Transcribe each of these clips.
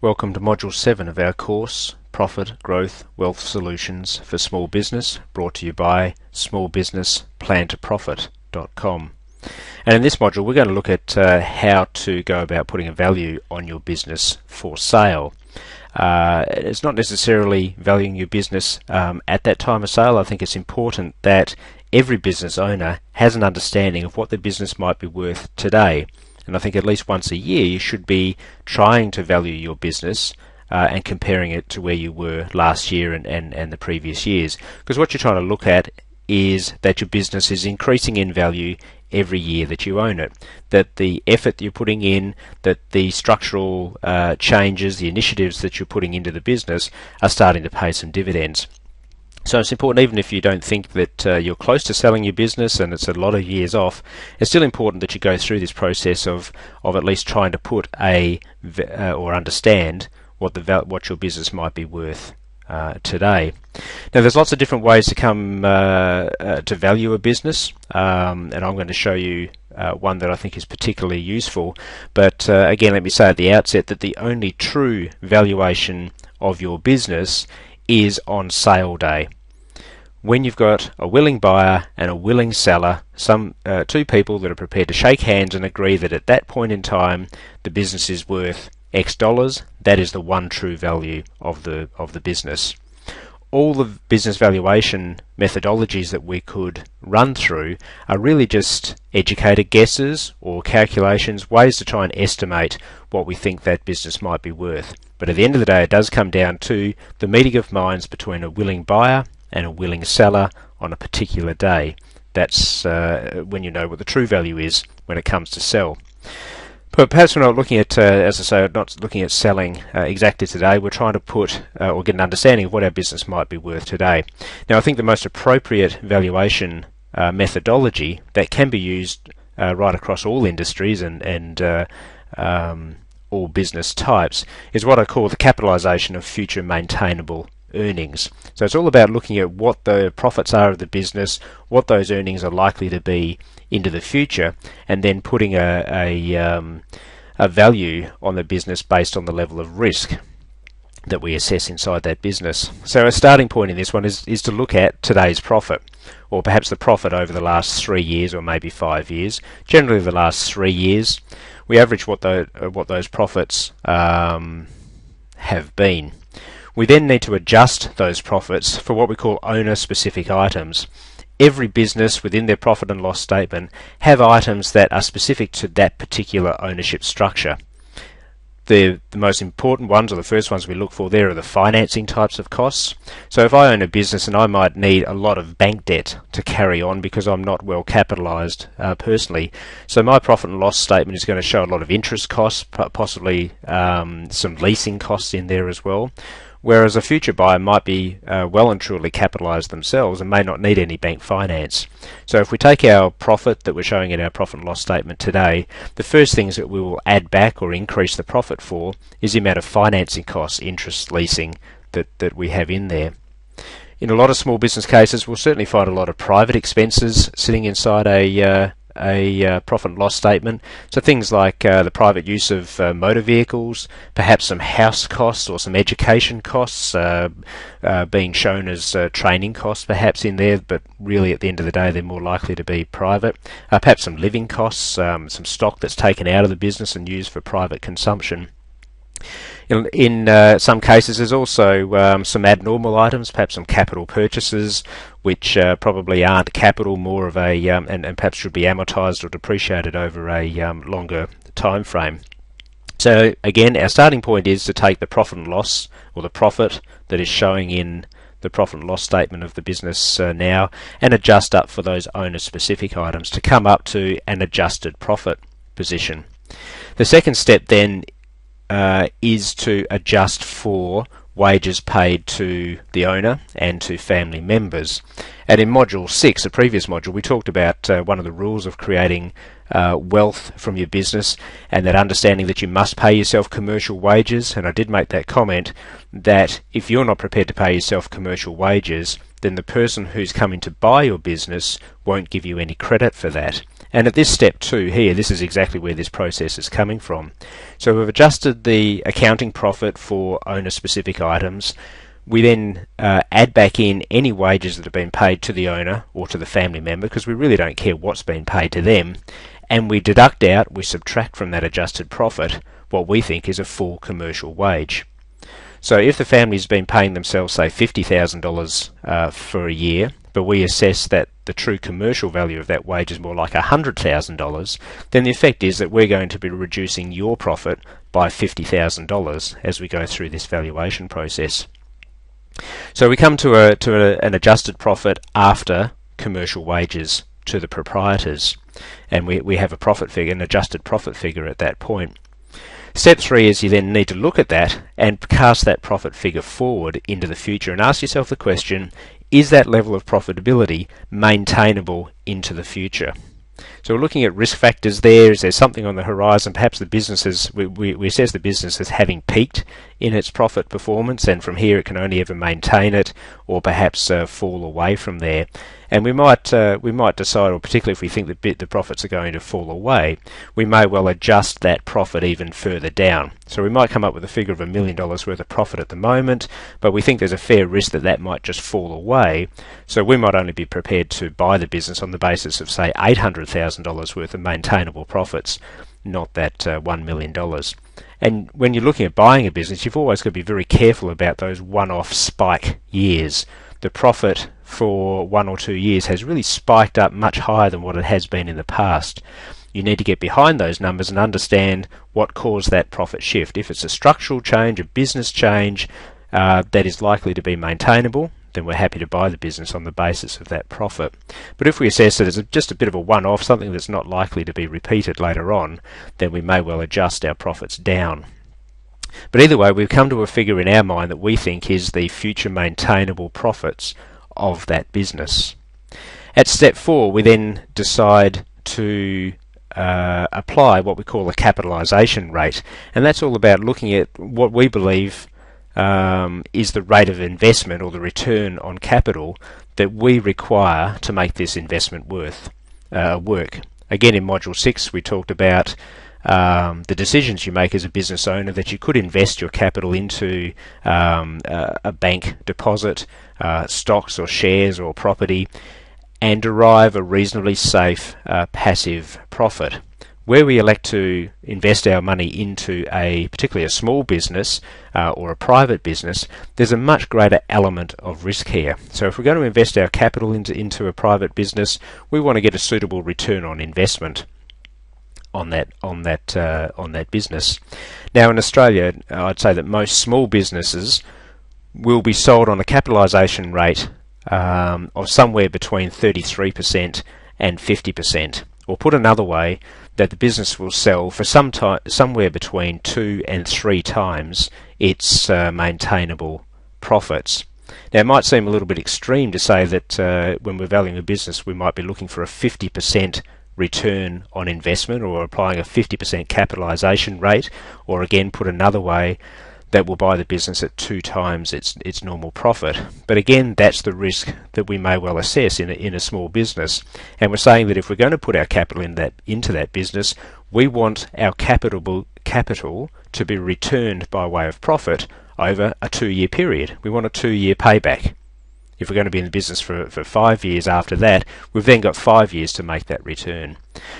Welcome to Module 7 of our course, Profit, Growth, Wealth Solutions for Small Business, brought to you by smallbusinessplantoprofit.com. And in this module we're going to look at how to go about putting a value on your business for sale. It's not necessarily valuing your business at that time of sale. I think it's important that every business owner has an understanding of what their business might be worth today. And I think at least once a year you should be trying to value your business and comparing it to where you were last year and the previous years. Because what you're trying to look at is that your business is increasing in value every year that you own it. That the effort that you're putting in, that the structural changes, the initiatives that you're putting into the business are starting to pay some dividends. So it's important, even if you don't think that you're close to selling your business and it's a lot of years off, it's still important that you go through this process of at least trying to put or understand what your business might be worth today. Now there's lots of different ways to come to value a business, and I'm going to show you one that I think is particularly useful. But again, let me say at the outset that the only true valuation of your business is on sale day. When you've got a willing buyer and a willing seller, two people that are prepared to shake hands and agree that at that point in time the business is worth X dollars, that is the one true value of the business. All the business valuation methodologies that we could run through are really just educated guesses or calculations, ways to try and estimate what we think that business might be worth. But at the end of the day, it does come down to the meeting of minds between a willing buyer and a willing seller on a particular day. That's when you know what the true value is when it comes to sell. But perhaps we're not looking at, as I say, not looking at selling exactly today. We're trying to put or get an understanding of what our business might be worth today. Now, I think the most appropriate valuation methodology that can be used right across all industries and all business types is what I call the capitalization of future maintainable earnings. So it's all about looking at what the profits are of the business, what those earnings are likely to be into the future, and then putting a value on the business based on the level of risk that we assess inside that business. So a starting point in this one is to look at today's profit, or perhaps the profit over the last 3 years or maybe 5 years. Generally the last 3 years. We average what those profits have been. We then need to adjust those profits for what we call owner-specific items. Every business within their profit and loss statement have items that are specific to that particular ownership structure. The most important ones, or the first ones we look for there, are the financing types of costs. So if I own a business and I might need a lot of bank debt to carry on because I'm not well capitalized personally, so my profit and loss statement is going to show a lot of interest costs, possibly some leasing costs in there as well. Whereas a future buyer might be well and truly capitalized themselves and may not need any bank finance. So if we take our profit that we're showing in our profit and loss statement today, the first things that we will add back or increase the profit for is the amount of financing costs, interest, leasing that we have in there. In a lot of small business cases, we'll certainly find a lot of private expenses sitting inside a profit and loss statement. So things like the private use of motor vehicles, perhaps some house costs or some education costs being shown as training costs perhaps in there, but really at the end of the day they're more likely to be private. Perhaps some living costs, some stock that's taken out of the business and used for private consumption. In some cases there's also some abnormal items, perhaps some capital purchases which probably aren't capital, more of a and perhaps should be amortized or depreciated over a longer time frame. So again, our starting point is to take the profit and loss, or the profit that is showing in the profit and loss statement of the business now, and adjust up for those owner specific items to come up to an adjusted profit position. The second step then is to adjust for wages paid to the owner and to family members. And in Module 6, a previous module, we talked about one of the rules of creating wealth from your business, and that understanding that you must pay yourself commercial wages. And I did make that comment that if you're not prepared to pay yourself commercial wages, then the person who's coming to buy your business won't give you any credit for that. And at this step 2 here, this is exactly where this process is coming from. So we've adjusted the accounting profit for owner-specific items. We then add back in any wages that have been paid to the owner or to the family member, because we really don't care what's been paid to them. And we deduct out, we subtract from that adjusted profit what we think is a full commercial wage. So if the family's been paying themselves, say, $50,000 for a year, but we assess that the true commercial value of that wage is more like $100,000, then the effect is that we're going to be reducing your profit by $50,000 as we go through this valuation process. So we come to an adjusted profit after commercial wages to the proprietors, and we have a profit figure, an adjusted profit figure at that point. Step 3 is you then need to look at that and cast that profit figure forward into the future and ask yourself the question, is that level of profitability maintainable into the future? So we're looking at risk factors there. Is there something on the horizon? Perhaps the business we assess the business as having peaked in its profit performance, and from here it can only ever maintain it, or perhaps fall away from there. And we might decide, or particularly if we think the profits are going to fall away, we may well adjust that profit even further down. So we might come up with a figure of $1 million worth of profit at the moment, but we think there's a fair risk that that might just fall away. So we might only be prepared to buy the business on the basis of, say, $800,000 worth of maintainable profits, not that $1 million. And when you're looking at buying a business, you've always got to be very careful about those one-off spike years. The profit for 1 or 2 years has really spiked up much higher than what it has been in the past. You need to get behind those numbers and understand what caused that profit shift. If it's a structural change, a business change that is likely to be maintainable, then we're happy to buy the business on the basis of that profit. But if we assess it as just a bit of a one-off, something that's not likely to be repeated later on, then we may well adjust our profits down. But either way, we've come to a figure in our mind that we think is the future maintainable profits of that business. At step 4, we then decide to apply what we call a capitalisation rate, and that's all about looking at what we believe is the rate of investment or the return on capital that we require to make this investment work. Again, in Module 6 we talked about the decisions you make as a business owner, that you could invest your capital into a bank deposit, stocks or shares or property, and derive a reasonably safe passive profit. Where we elect to invest our money into particularly a small business or a private business, there's a much greater element of risk here. So if we're going to invest our capital into a private business, we want to get a suitable return on investment on that business. Now in Australia, I'd say that most small businesses will be sold on a capitalisation rate of somewhere between 33% and 50%, or put another way, that the business will sell for somewhere between 2 and 3 times its maintainable profits. Now it might seem a little bit extreme to say that when we're valuing a business we might be looking for a 50% return on investment, or applying a 50% capitalisation rate, or again put another way, that will buy the business at 2 times its normal profit. But again, that's the risk that we may well assess in a small business. And we're saying that if we're going to put our capital into that business, we want our capital to be returned by way of profit over a 2-year period. We want a 2-year payback. If we're going to be in the business for 5 years after that, we've then got 5 years to make that return.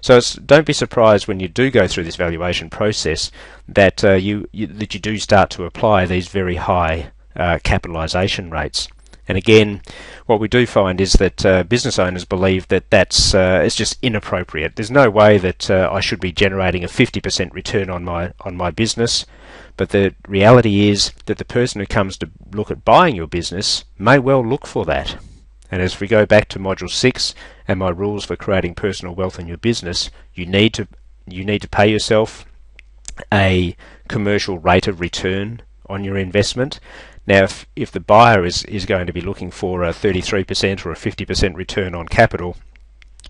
So don't be surprised when you do go through this valuation process that you do start to apply these very high capitalisation rates. And again, what we do find is that business owners believe that it's just inappropriate. There's no way that I should be generating a 50% return on my business. But the reality is that the person who comes to look at buying your business may well look for that. And as we go back to Module 6 and my rules for creating personal wealth in your business, you need to pay yourself a commercial rate of return on your investment. Now, if the buyer is going to be looking for a 33% or a 50% return on capital,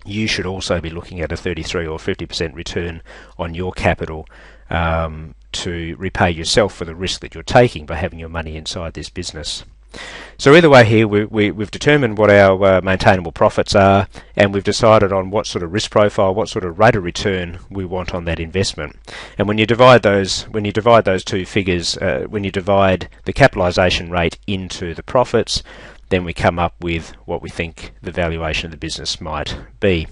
you should also be looking at a 33 or 50% return on your capital to repay yourself for the risk that you're taking by having your money inside this business. So either way here, we've determined what our maintainable profits are, and we've decided on what sort of risk profile, what sort of rate of return we want on that investment. And when you divide those two figures, when you divide the capitalisation rate into the profits, then we come up with what we think the valuation of the business might be.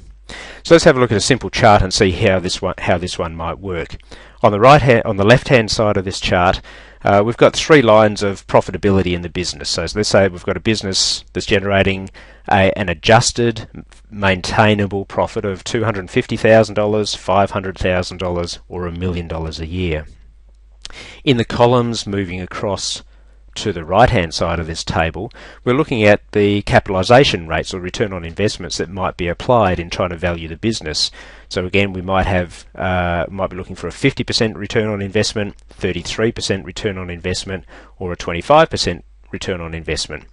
So let's have a look at a simple chart and see how this one might work. On the left-hand side of this chart, we've got 3 lines of profitability in the business. So let's say we've got a business that's generating an adjusted maintainable profit of $250,000, $500,000 or $1 million a year. In the columns moving across to the right-hand side of this table, we're looking at the capitalisation rates or return on investments that might be applied in trying to value the business. So again, we might be looking for a 50% return on investment, 33% return on investment, or a 25% return on investment.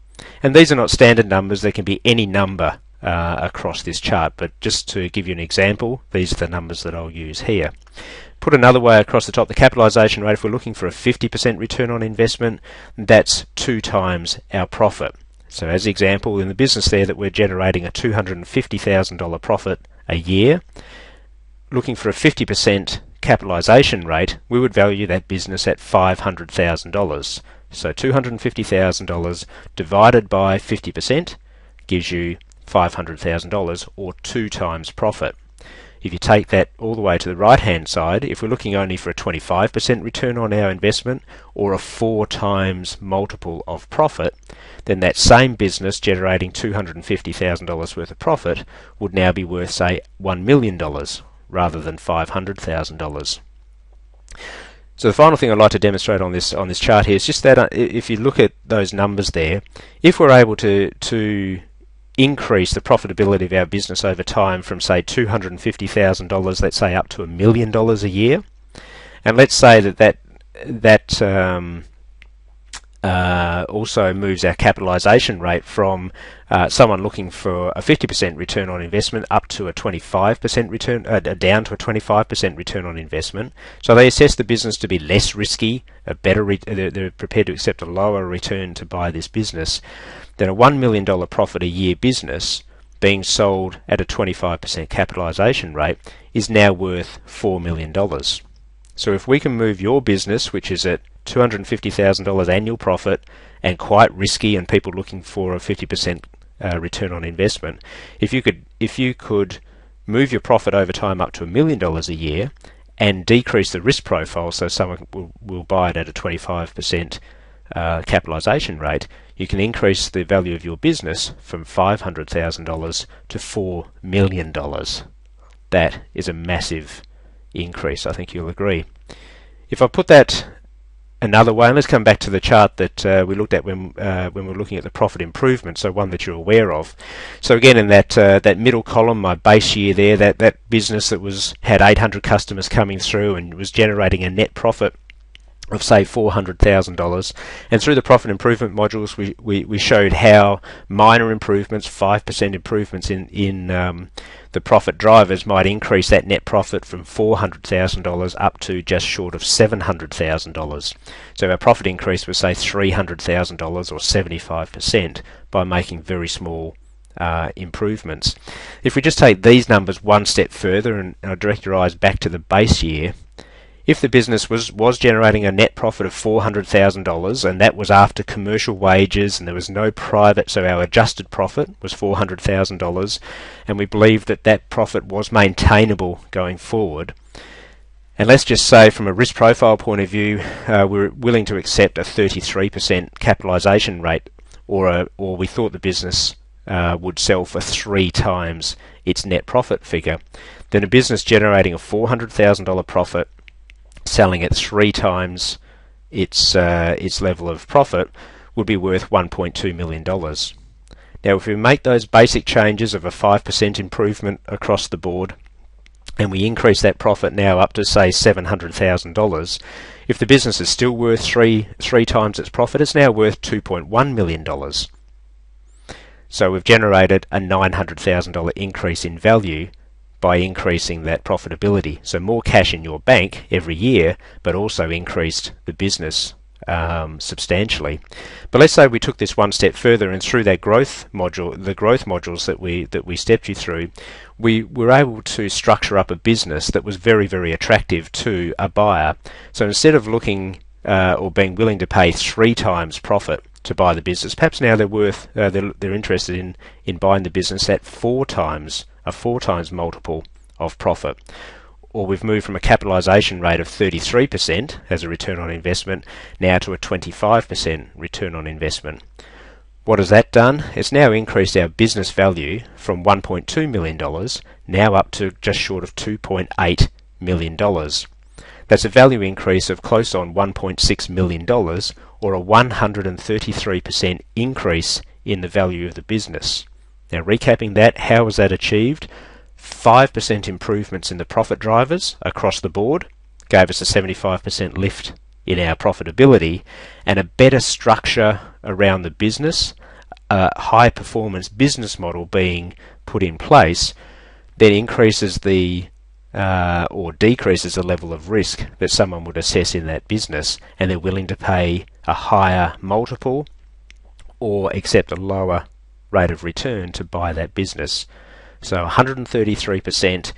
And these are not standard numbers. There can be any number across this chart, but just to give you an example, these are the numbers that I'll use here. Put another way across the top, the capitalisation rate, if we're looking for a 50% return on investment, that's 2 times our profit. So as the example in the business there, that we're generating a $250,000 profit a year, looking for a 50% capitalisation rate, we would value that business at $500,000. So $250,000 divided by 50% gives you $500,000 or 2 times profit. If you take that all the way to the right-hand side, if we're looking only for a 25% return on our investment or a 4 times multiple of profit, then that same business generating $250,000 worth of profit would now be worth, say, $1 million rather than $500,000. So the final thing I'd like to demonstrate on this chart here is just that if you look at those numbers there, if we're able to increase the profitability of our business over time from, say, $250,000, let's say, up to $1 million a year, and let's say that also moves our capitalisation rate from someone looking for a 50% return on investment up to a 25% return, down to a 25% return on investment. So they assess the business to be less risky, they're prepared to accept a lower return to buy this business. Then a $1 million profit a year business being sold at a 25% capitalisation rate is now worth $4 million. So if we can move your business, which is at $250,000 annual profit and quite risky and people looking for a 50% return on investment, if you could move your profit over time up to $1 million a year and decrease the risk profile so someone will buy it at a 25% capitalisation rate, you can increase the value of your business from $500,000 to $4 million. That is a massive increase, I think you'll agree. If I put that another way, and let's come back to the chart that we looked at when we were looking at the profit improvement, so one that you're aware of. So again, in that middle column, my base year there, that business that had 800 customers coming through and was generating a net profit of, say, $400,000, and through the profit improvement modules we showed how minor improvements, 5% improvements in the profit drivers might increase that net profit from $400,000 up to just short of $700,000. So our profit increase was, say, $300,000 or 75% by making very small improvements. If we just take these numbers one step further and direct your eyes back to the base year, if the business was generating a net profit of $400,000 and that was after commercial wages and there was no private, so our adjusted profit was $400,000, and we believed that profit was maintainable going forward, and let's just say from a risk profile point of view we're willing to accept a 33% capitalisation rate, or we thought the business would sell for 3 times its net profit figure, then a business generating a $400,000 profit selling at 3 times its level of profit would be worth $1.2 million. Now if we make those basic changes of a 5% improvement across the board and we increase that profit now up to, say, $700,000, If the business is still worth three times its profit, it's now worth $2.1 million. So we've generated a $900,000 increase in value by increasing that profitability. So more cash in your bank every year, but also increased the business substantially. But let's say we took this one step further, and through that growth module, the growth modules that we stepped you through, we were able to structure up a business that was very, very attractive to a buyer. So instead of looking or being willing to pay 3 times profit to buy the business, perhaps now they're interested in buying the business at 4 times, a 4 times multiple of profit. Or we've moved from a capitalisation rate of 33% as a return on investment now to a 25% return on investment. What has that done? It's now increased our business value from $1.2 million now up to just short of $2.8 million. That's a value increase of close on $1.6 million, or a 133% increase in the value of the business. Now, recapping that, how was that achieved? 5% improvements in the profit drivers across the board gave us a 75% lift in our profitability, and a better structure around the business, a high performance business model being put in place, then increases the or decreases the level of risk that someone would assess in that business, and they're willing to pay a higher multiple or accept a lower rate of return to buy that business. So 133%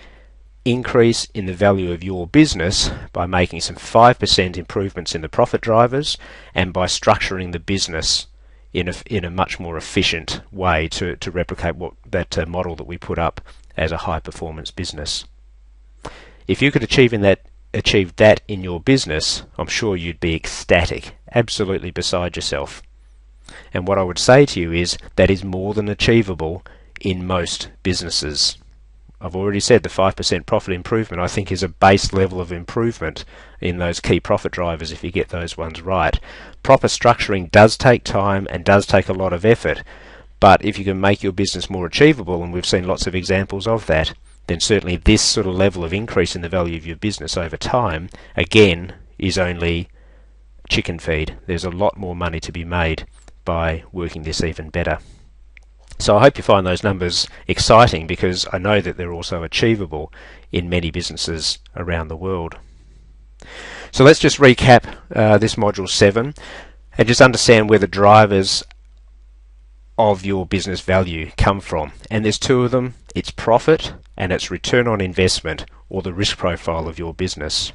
increase in the value of your business by making some 5% improvements in the profit drivers, and by structuring the business in a much more efficient way to replicate what that model that we put up as a high performance business. If you could achieve that in your business, I'm sure you'd be ecstatic, absolutely beside yourself. And what I would say to you is that is more than achievable in most businesses. I've already said the 5% profit improvement, I think, is a base level of improvement in those key profit drivers if you get those ones right. Proper structuring does take time and does take a lot of effort, but if you can make your business more achievable, and we've seen lots of examples of that, then certainly this sort of level of increase in the value of your business over time, again, is only chicken feed. There's a lot more money to be made by working this even better. So I hope you find those numbers exciting, because I know that they're also achievable in many businesses around the world. So let's just recap this module 7 and just understand where the drivers of your business value come from. And there's 2 of them. It's profit and it's return on investment, or the risk profile of your business.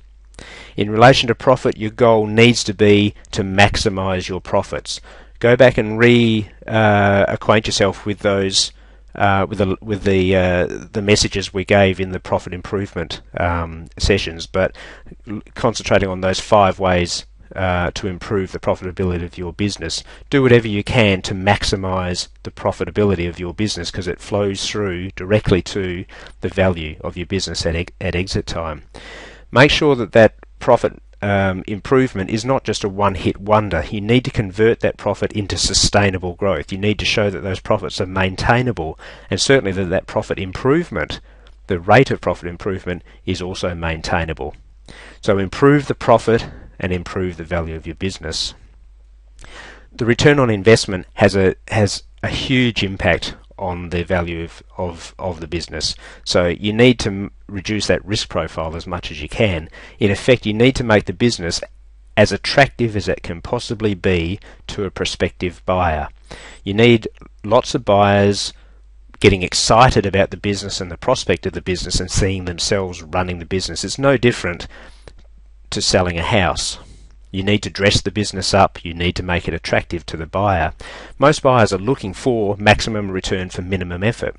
In relation to profit, your goal needs to be to maximize your profits. Go back and acquaint yourself with those, with the messages we gave in the profit improvement sessions, but concentrating on those 5 ways to improve the profitability of your business. Do whatever you can to maximize the profitability of your business, because it flows through directly to the value of your business at exit time. Make sure that profit improvement is not just a one-hit wonder. You need to convert that profit into sustainable growth. You need to show that those profits are maintainable, and certainly that profit improvement, the rate of profit improvement, is also maintainable. So improve the profit and improve the value of your business. The return on investment has a huge impact on the value of the business. So you need to reduce that risk profile as much as you can. In effect, you need to make the business as attractive as it can possibly be to a prospective buyer. You need lots of buyers getting excited about the business and the prospect of the business and seeing themselves running the business. It's no different to selling a house. You need to dress the business up, you need to make it attractive to the buyer. Most buyers are looking for maximum return for minimum effort.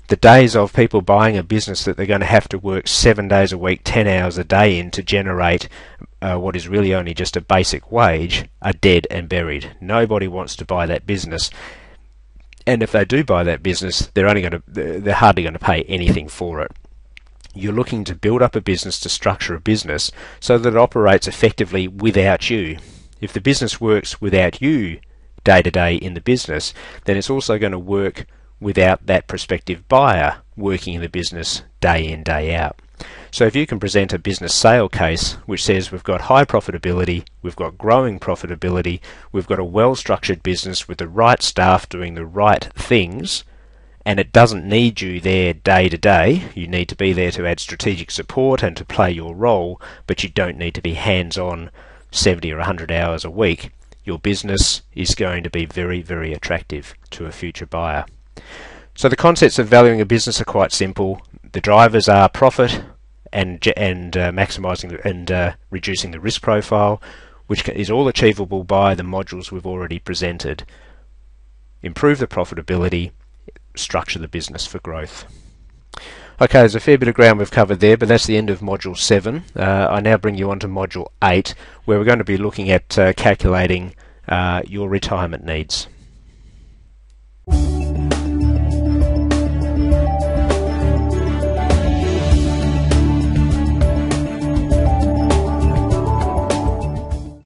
The days of people buying a business that they're going to have to work 7 days a week, 10 hours a day in to generate what is really only just a basic wage are dead and buried. Nobody wants to buy that business. And if they do buy that business, they're hardly going to pay anything for it. You're looking to build up a business, to structure a business so that it operates effectively without you. If the business works without you day to day in the business, then it's also going to work without that prospective buyer working in the business day in, day out. So if you can present a business sale case which says we've got high profitability, we've got growing profitability, we've got a well-structured business with the right staff doing the right things, and it doesn't need you there day to day. You need to be there to add strategic support and to play your role, but you don't need to be hands-on 70 or 100 hours a week. Your business is going to be very, very attractive to a future buyer. So the concepts of valuing a business are quite simple. The drivers are profit and maximising and reducing the risk profile, which is all achievable by the modules we've already presented. Improve the profitability, structure the business for growth. Okay, there's a fair bit of ground we've covered there, but that's the end of Module 7. I now bring you on to Module 8, where we're going to be looking at calculating your retirement needs.